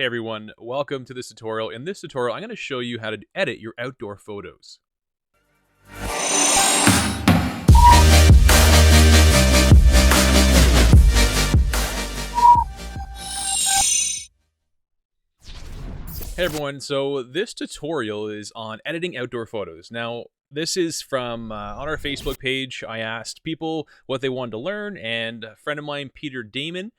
Hey everyone, welcome to this tutorial. In this tutorial, I'm going to show you how to edit your outdoor photos. Hey everyone, so this tutorial is on editing outdoor photos. Now, this is from on our Facebook page. I asked people what they wanted to learn, and a friend of mine, Peter Damon,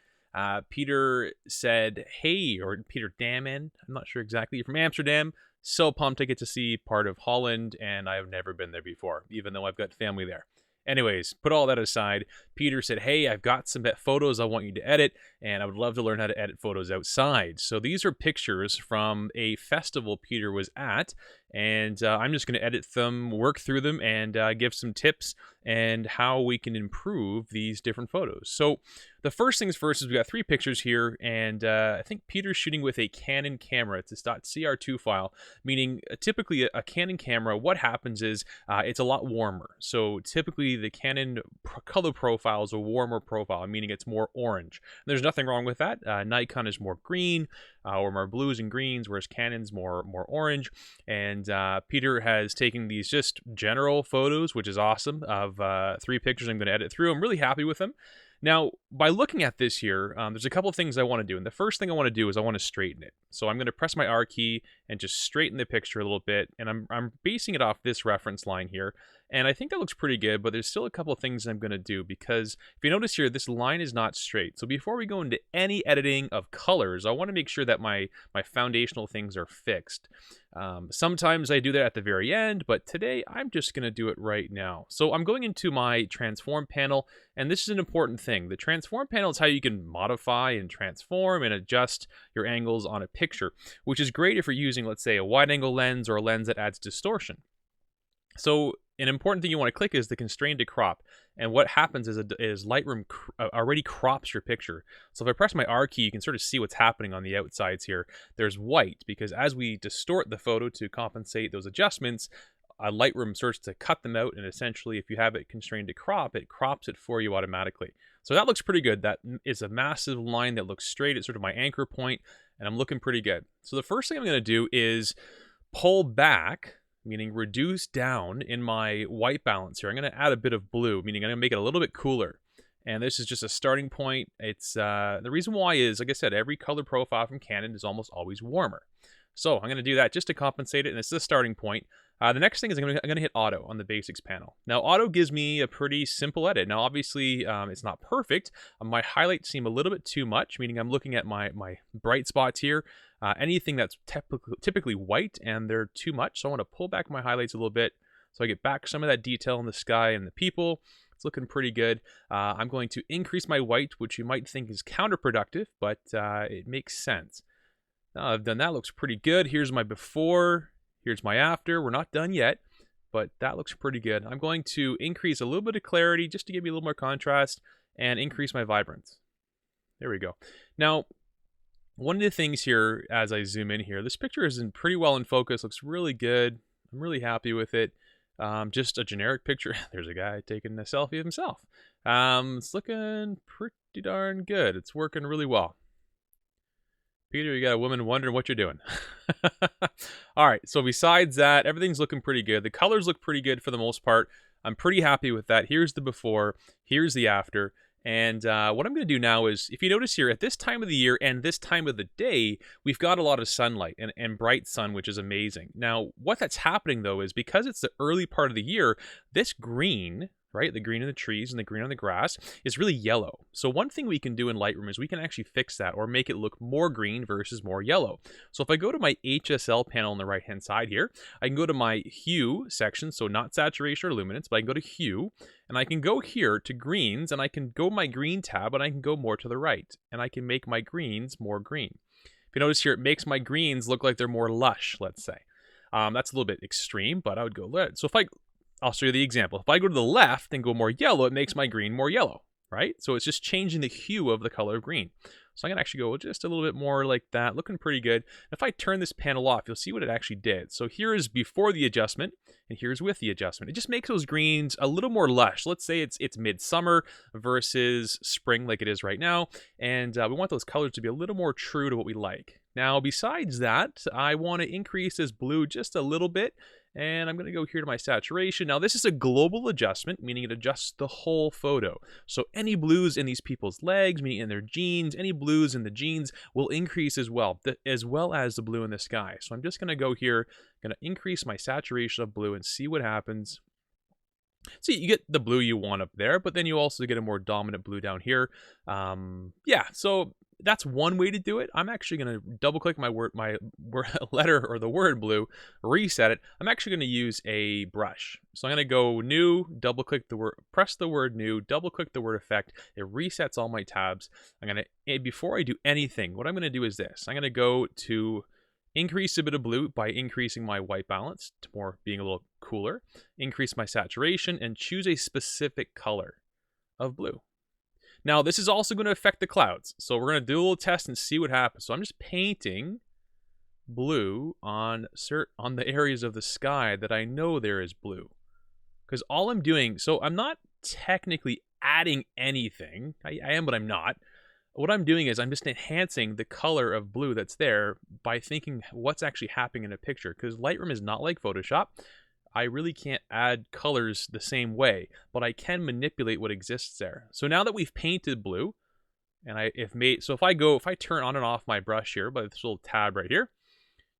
Peter said, hey, or Peter Damon, I'm not sure exactly, from Amsterdam. So pumped I get to see part of Holland, and I've never been there before, even though I've got family there. Anyways, put all that aside, Peter said, hey, I've got some photos I want you to edit, and I would love to learn how to edit photos outside. So these are pictures from a festival Peter was at, and I'm just going to edit them, work through them, and give some tips and how we can improve these different photos. So the first things first is we got three pictures here, and I think Peter's shooting with a Canon camera. It's this .cr2 file, meaning typically a Canon camera, what happens is it's a lot warmer. So typically the Canon color profile is a warmer profile, meaning it's more orange. There's nothing wrong with that. Nikon is more green, or more blues and greens, whereas Canon's more orange. And Peter has taken these just general photos, which is awesome, of three pictures I'm going to edit through. I'm really happy with them. Now, by looking at this here, there's a couple of things I want to do. And the first thing I want to do is I want to straighten it. So I'm going to press my R key and just straighten the picture a little bit. And I'm basing it off this reference line here. And I think that looks pretty good, but there's still a couple of things I'm going to do, because if you notice here, this line is not straight. So before we go into any editing of colors, I want to make sure that my foundational things are fixed. Sometimes I do that at the very end, but today I'm just going to do it right now. So I'm going into my transform panel, and this is an important thing. The transform panel is how you can modify and transform and adjust your angles on a picture, which is great if you're using, let's say, a wide angle lens or a lens that adds distortion. So an important thing you want to click is the constrain to crop. And what happens is Lightroom already crops your picture. So if I press my R key, you can sort of see what's happening on the outsides here. There's white, because as we distort the photo to compensate those adjustments, Lightroom starts to cut them out, and essentially if you have it constrained to crop, it crops it for you automatically. So that looks pretty good. That is a massive line that looks straight. It's sort of my anchor point, and I'm looking pretty good. So the first thing I'm going to do is pull back, meaning reduce down in my white balance here. I'm going to add a bit of blue, meaning I'm going to make it a little bit cooler. And this is just a starting point. It's the reason why is, like I said, every color profile from Canon is almost always warmer. So I'm going to do that just to compensate it, and this is a starting point. The next thing is I'm going to hit auto on the basics panel. Now auto gives me a pretty simple edit. Now obviously it's not perfect. My highlights seem a little bit too much, meaning I'm looking at my bright spots here. Anything that's typically white and they're too much. So I want to pull back my highlights a little bit so I get back some of that detail in the sky and the people. It's looking pretty good. I'm going to increase my white, which you might think is counterproductive, but it makes sense. Now I've done that, looks pretty good. Here's my before, here's my after. We're not done yet, but that looks pretty good. I'm going to increase a little bit of clarity just to give me a little more contrast and increase my vibrance. There we go. Now, one of the things here, as I zoom in here, this picture is pretty well in focus, looks really good. I'm really happy with it. Just a generic picture. There's a guy taking a selfie of himself. It's looking pretty darn good. It's working really well. Peter, you got a woman wondering what you're doing. All right, so besides that, everything's looking pretty good. The colors look pretty good for the most part. I'm pretty happy with that. Here's the before, here's the after. And what I'm going to do now is, if you notice here, at this time of the year and this time of the day, we've got a lot of sunlight and bright sun, which is amazing. Now, what that's happening, though, is because it's the early part of the year, this green, right, the green in the trees and the green on the grass, is really yellow. So one thing we can do in Lightroom is we can actually fix that or make it look more green versus more yellow. So if I go to my HSL panel on the right-hand side here, I can go to my hue section, so not saturation or luminance, but I can go to hue, and I can go here to greens, and I can go my green tab, and I can go more to the right, and I can make my greens more green. If you notice here, it makes my greens look like they're more lush, let's say. That's a little bit extreme, but I would go red. So I'll show you the example. If I go to the left and go more yellow, it makes my green more yellow, right? So it's just changing the hue of the color of green. So I'm going to actually go just a little bit more like that, looking pretty good. If I turn this panel off, you'll see what it actually did. So here is before the adjustment, and here's with the adjustment. It just makes those greens a little more lush. Let's say it's midsummer versus spring like it is right now, and we want those colors to be a little more true to what we like. Now, besides that, I want to increase this blue just a little bit, and I'm going to go here to my saturation. Now, this is a global adjustment, meaning it adjusts the whole photo. So any blues in these people's legs, meaning in their jeans, any blues in the jeans will increase as well as the blue in the sky. So I'm just going to go here, going to increase my saturation of blue and see what happens. So you get the blue you want up there, but then you also get a more dominant blue down here. Yeah, so that's one way to do it. I'm actually going to double click my letter or the word blue, reset it. I'm actually going to use a brush. So I'm going to go new, double click the word, press the word new, double click the word effect. It resets all my tabs. I'm going to, before I do anything, what I'm going to do is this. I'm going to go to increase a bit of blue by increasing my white balance to more being a little cooler, increase my saturation, and choose a specific color of blue. Now, this is also going to affect the clouds, so we're going to do a little test and see what happens. So I'm just painting blue on the areas of the sky that I know there is blue. Because all I'm doing, so I'm not technically adding anything. I am, but I'm not. What I'm doing is I'm just enhancing the color of blue that's there by thinking what's actually happening in a picture. Because Lightroom is not like Photoshop. I really can't add colors the same way, but I can manipulate what exists there. So now that we've painted blue, and if I turn on and off my brush here by this little tab right here,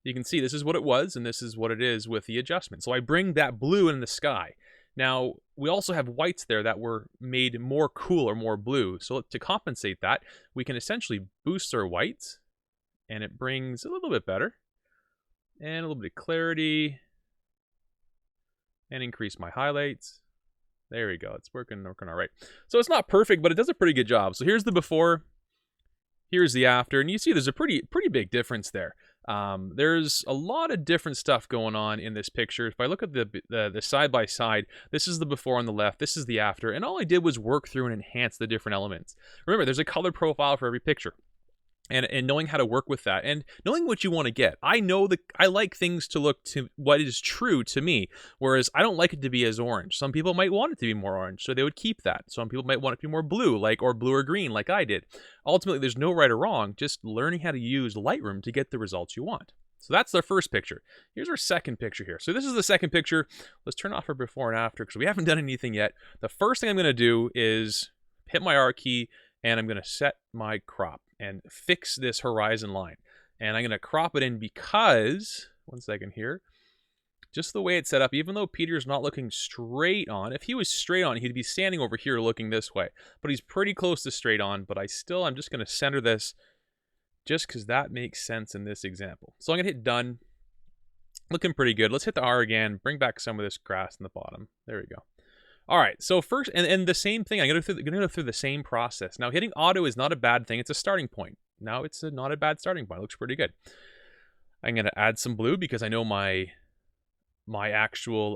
you can see this is what it was and this is what it is with the adjustment. So I bring that blue in the sky. Now, we also have whites there that were made more cool or more blue. So to compensate that, we can essentially boost our whites, and it brings a little bit better, and a little bit of clarity, and increase my highlights. There we go. It's working all right. So it's not perfect, but it does a pretty good job. So here's the before, here's the after, and you see there's a pretty big difference there. There's a lot of different stuff going on in this picture. If I look at the side by side, this is the before on the left, this is the after, and all I did was work through and enhance the different elements. Remember, there's a color profile for every picture. And knowing how to work with that and knowing what you want to get. I know that I like things to look to what is true to me, whereas I don't like it to be as orange. Some people might want it to be more orange, so they would keep that. Some people might want it to be more blue, or blue or green, like I did. Ultimately, there's no right or wrong, just learning how to use Lightroom to get the results you want. So that's our first picture. Here's our second picture here. So this is the second picture. Let's turn off our before and after because we haven't done anything yet. The first thing I'm going to do is hit my R key, and I'm going to set my crop and fix this horizon line. And I'm going to crop it in because, one second here, just the way it's set up, even though Peter's not looking straight on, if he was straight on, he'd be standing over here looking this way. But he's pretty close to straight on, but I'm just going to center this just because that makes sense in this example. So I'm going to hit done. Looking pretty good. Let's hit the R again, bring back some of this grass in the bottom. There we go. All right, so first, and the same thing, I'm going to go through the same process. Now, hitting auto is not a bad thing. It's a starting point. Now, it's not a bad starting point. It looks pretty good. I'm going to add some blue because I know my actual,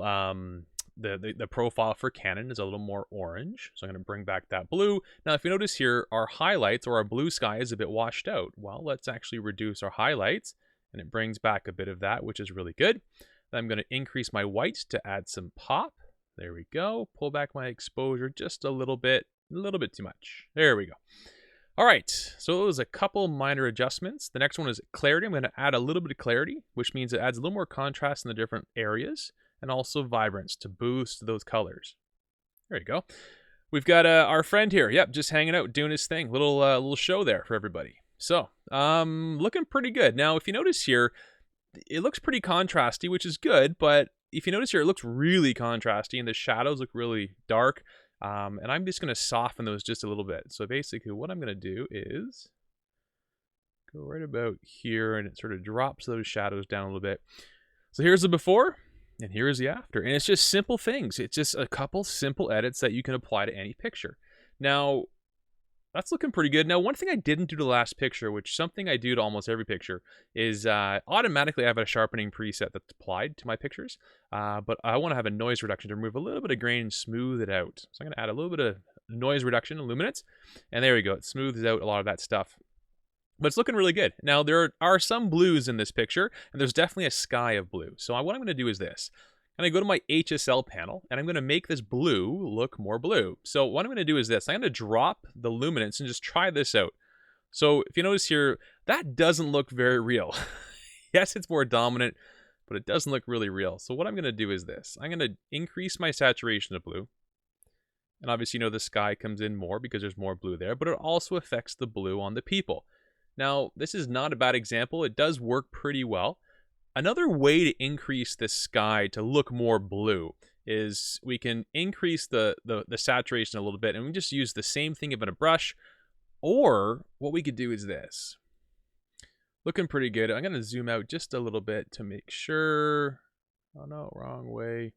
the profile for Canon is a little more orange. So I'm going to bring back that blue. Now, if you notice here, our highlights or our blue sky is a bit washed out. Well, let's actually reduce our highlights, and it brings back a bit of that, which is really good. Then I'm going to increase my whites to add some pop. There we go. Pull back my exposure just a little bit too much. There we go. All right, so it was a couple minor adjustments. The next one is clarity. I'm going to add a little bit of clarity, which means it adds a little more contrast in the different areas and also vibrance to boost those colors. There you go. We've got our friend here. Yep, just hanging out, doing his thing. Little show there for everybody. So, looking pretty good. Now, if you notice here, it looks pretty contrasty, which is good, but if you notice here, it looks really contrasty and the shadows look really dark. And I'm just going to soften those just a little bit. So basically what I'm going to do is go right about here, and it sort of drops those shadows down a little bit. So here's the before and here's the after. And it's just simple things. It's just a couple simple edits that you can apply to any picture. Now, that's looking pretty good. Now, one thing I didn't do to the last picture, which something I do to almost every picture, is automatically I have a sharpening preset that's applied to my pictures. But I want to have a noise reduction to remove a little bit of grain and smooth it out. So I'm going to add a little bit of noise reduction and luminance. And there we go. It smooths out a lot of that stuff. But it's looking really good. Now, there are some blues in this picture, and there's definitely a sky of blue. So what I'm going to do is this. I'm going to go to my HSL panel, and I'm going to make this blue look more blue. So what I'm going to do is this. I'm going to drop the luminance and just try this out. So if you notice here, That doesn't look very real. Yes, it's more dominant, but it doesn't look really real. So what I'm going to do is this. I'm going to increase my saturation of blue. And obviously, the sky comes in more because there's more blue there, but it also affects the blue on the people. Now, this is not a bad example. It does work pretty well. Another way to increase the sky to look more blue is we can increase the saturation a little bit, and we just use the same thing in a brush. Or what we could do is this. Looking pretty good. I'm going to zoom out just a little bit to make sure. Oh no, wrong way.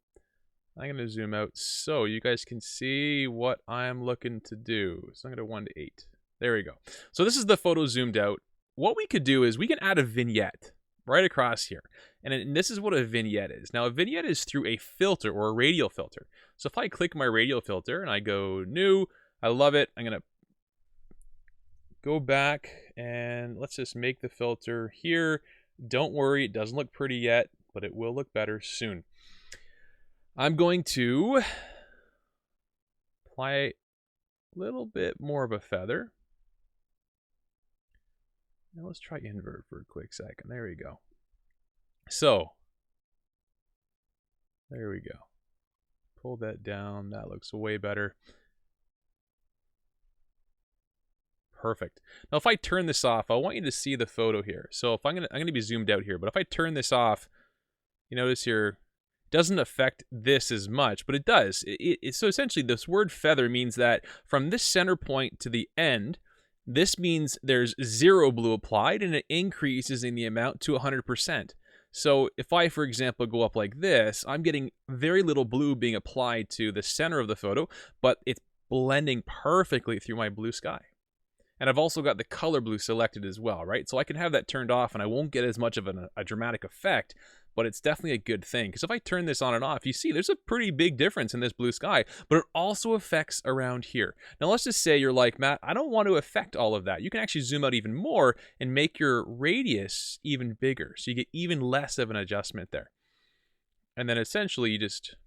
I'm going to zoom out so you guys can see what I'm looking to do. So I'm going to 1 to 8. There we go. So this is the photo zoomed out. What we could do is we can add a vignette right across here. And this is what a vignette is. Now, a vignette is through a filter or a radial filter. So if I click my radial filter and I go new, I love it. I'm going to go back and let's just make the filter here. Don't worry, it doesn't look pretty yet, but it will look better soon. I'm going to apply a little bit more of a feather. Now let's try invert for a quick second. There we go. So, there we go. Pull that down. That looks way better. Perfect. Now, if I turn this off, I want you to see the photo here. So, if I'm gonna be zoomed out here, but if I turn this off, you notice here, it doesn't affect this as much, but it does. So essentially, this word feather means that from this center point to the end, this means there's 0 blue applied, and it increases in the amount to 100%. So if I, for example, go up like this, I'm getting very little blue being applied to the center of the photo, but it's blending perfectly through my blue sky. And I've also got the color blue selected as well, right? So I can have that turned off and I won't get as much of a dramatic effect, but it's definitely a good thing. Because if I turn this on and off, you see there's a pretty big difference in this blue sky, but it also affects around here. Now let's just say you're like, Matt, I don't want to affect all of that. You can actually zoom out even more and make your radius even bigger. So you get even less of an adjustment there. And then essentially you just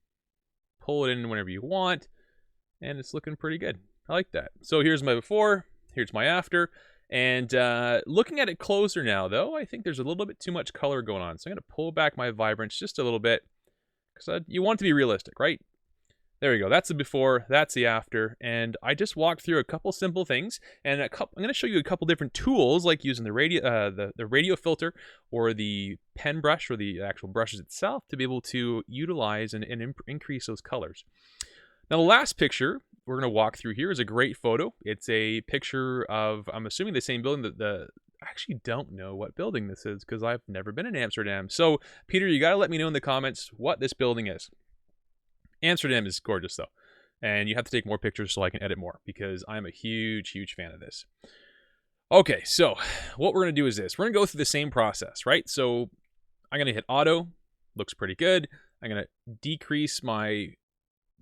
pull it in whenever you want, and it's looking pretty good. I like that. So here's my before. Here's my after. And looking at it closer now, though, I think there's a little bit too much color going on. So I'm going to pull back my vibrance just a little bit because you want it to be realistic, right? There we go. That's the before. That's the after. And I just walked through a couple simple things. And I'm going to show you a couple different tools, like using the radio filter or the pen brush or the actual brushes itself to be able to utilize and increase those colors. Now, the last picture we're going to walk through here is a great photo. It's a picture of, I'm assuming, the same building that I actually don't know what building this is because I've never been in Amsterdam. So, Peter, you got to let me know in the comments what this building is. Amsterdam is gorgeous, though. And you have to take more pictures so I can edit more because I'm a huge, huge fan of this. Okay, so what we're going to do is this. We're going to go through the same process, right? So I'm going to hit auto. Looks pretty good. I'm going to decrease my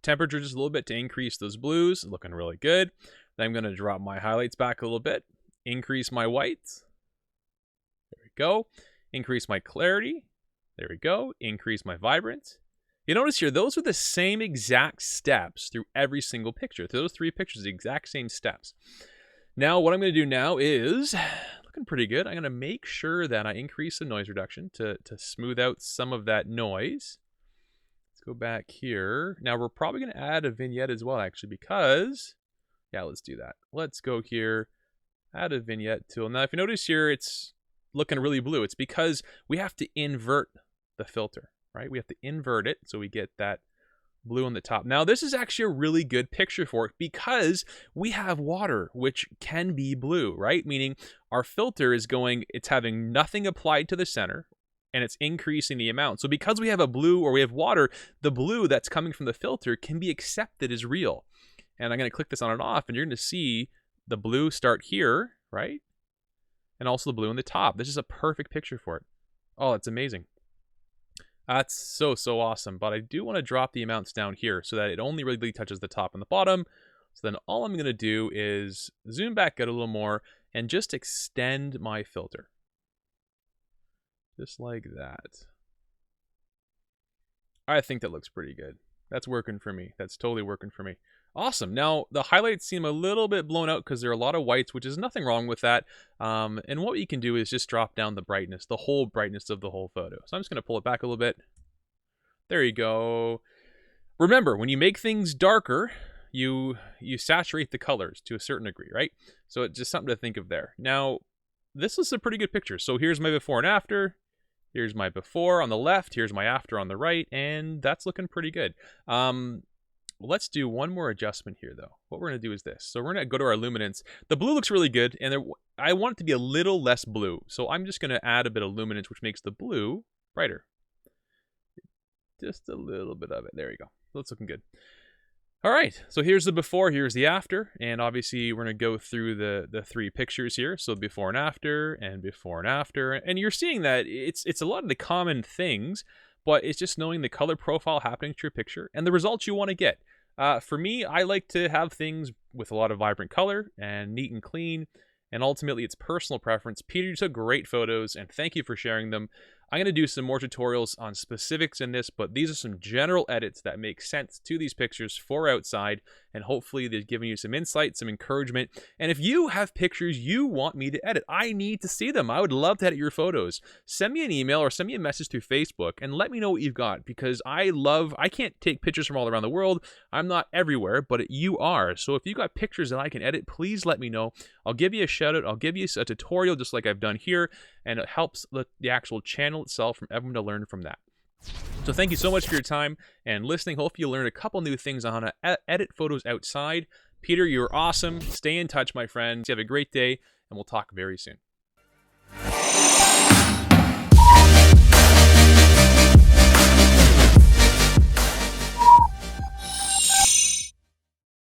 temperature just a little bit to increase those blues. Looking really good. Then I'm going to drop my highlights back a little bit. Increase my whites. There we go. Increase my clarity. There we go. Increase my vibrance. You notice here, those are the same exact steps through every single picture. Through those 3 pictures, the exact same steps. Now, what I'm going to do now is, looking pretty good, I'm going to make sure that I increase the noise reduction to smooth out some of that noise. Let's go back here. Now, we're probably going to add a vignette as well, actually, because, yeah, let's do that. Let's go here, add a vignette tool. Now, if you notice here, it's looking really blue. It's because we have to invert the filter, right? We have to invert it so we get that blue on the top. Now, this is actually a really good picture for it because we have water, which can be blue, right? Meaning our filter is going, it's having nothing applied to the center, and it's increasing the amount. So because we have a blue or we have water, the blue that's coming from the filter can be accepted as real. And I'm going to click this on and off, and you're going to see the blue start here, right? And also the blue on the top. This is a perfect picture for it. Oh, it's amazing. That's so awesome. But I do want to drop the amounts down here so that it only really touches the top and the bottom. So then all I'm going to do is zoom back out a little more and just extend my filter. Just like that. I think that looks pretty good. That's working for me. That's totally working for me. Awesome. Now, the highlights seem a little bit blown out because there are a lot of whites, which is nothing wrong with that. And what you can do is just drop down the brightness, the whole brightness of the whole photo. So I'm just going to pull it back a little bit. There you go. Remember, when you make things darker, you saturate the colors to a certain degree, right? So it's just something to think of there. Now, this is a pretty good picture. So here's my before and after. Here's my before on the left. Here's my after on the right. And that's looking pretty good. Let's do one more adjustment here, though. What we're going to do is this. So we're going to go to our luminance. The blue looks really good, and I want it to be a little less blue. So I'm just going to add a bit of luminance, which makes the blue brighter. Just a little bit of it. There you go. That's looking good. All right, so here's the before, here's the after, and obviously we're going to go through the three pictures here. So before and after, and before and after, and you're seeing that it's a lot of the common things, but it's just knowing the color profile happening to your picture and the results you want to get. For me, I like to have things with a lot of vibrant color and neat and clean, and ultimately it's personal preference. Peter, you took great photos, and thank you for sharing them. I'm going to do some more tutorials on specifics in this, but these are some general edits that make sense to these pictures for outside, and hopefully they've given you some insight, some encouragement. And if you have pictures you want me to edit, I need to see them. I would love to edit your photos. Send me an email or send me a message through Facebook and let me know what you've got, because I can't take pictures from all around the world. I'm not everywhere, but you are. So if you got pictures that I can edit, please let me know. I'll give you a shout out. I'll give you a tutorial just like I've done here, and it helps the actual channel itself from everyone to learn from that. So thank you so much for your time and listening. Hopefully you learned a couple new things on how to edit photos outside. Peter, you're awesome. Stay in touch, my friends. You have a great day, and we'll talk very soon.